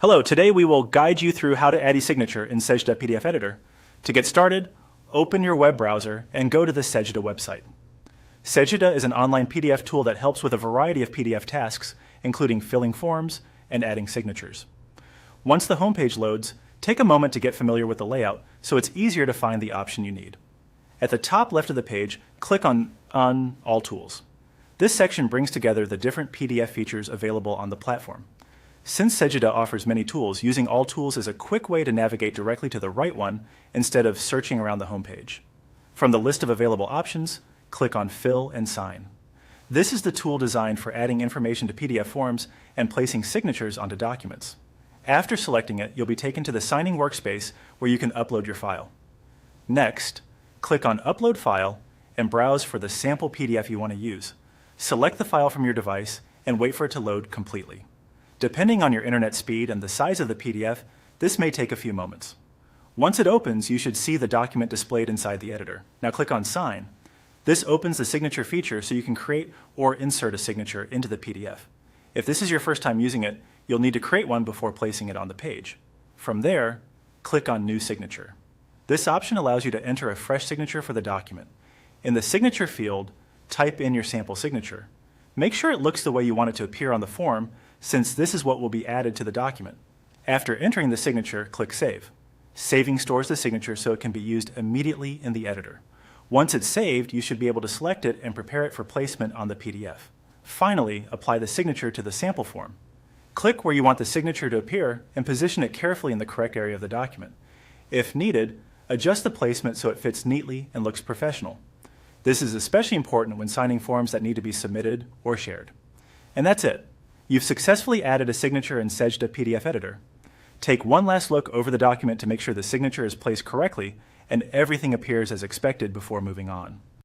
Hello, today we will guide you through how to add a signature in Sejda PDF Editor. To get started, open your web browser and go to the Sejda website. Sejda is an online PDF tool that helps with a variety of PDF tasks, including filling forms and adding signatures. Once the homepage loads, take a moment to get familiar with the layout so it's easier to find the option you need. At the top left of the page, click on All Tools. This section brings together the different PDF features available on the platform. Since Sejda offers many tools, using All Tools is a quick way to navigate directly to the right one instead of searching around the homepage. From the list of available options, click on Fill and Sign. This is the tool designed for adding information to PDF forms and placing signatures onto documents. After selecting it, you'll be taken to the signing workspace where you can upload your file. Next, click on Upload File and browse for the sample PDF you want to use. Select the file from your device and wait for it to load completely. Depending on your internet speed and the size of the PDF, this may take a few moments. Once it opens, you should see the document displayed inside the editor. Now click on Sign. This opens the signature feature so you can create or insert a signature into the PDF. If this is your first time using it, you'll need to create one before placing it on the page. From there, click on New Signature. This option allows you to enter a fresh signature for the document. In the Signature field, type in your sample signature. Make sure it looks the way you want it to appear on the form, since this is what will be added to the document. After entering the signature, click Save. Saving stores the signature so it can be used immediately in the editor. Once it's saved, you should be able to select it and prepare it for placement on the PDF. Finally, apply the signature to the sample form. Click where you want the signature to appear and position it carefully in the correct area of the document. If needed, adjust the placement so it fits neatly and looks professional. This is especially important when signing forms that need to be submitted or shared. And that's it. You've successfully added a signature in Sejda PDF Editor. Take one last look over the document to make sure the signature is placed correctly and everything appears as expected before moving on.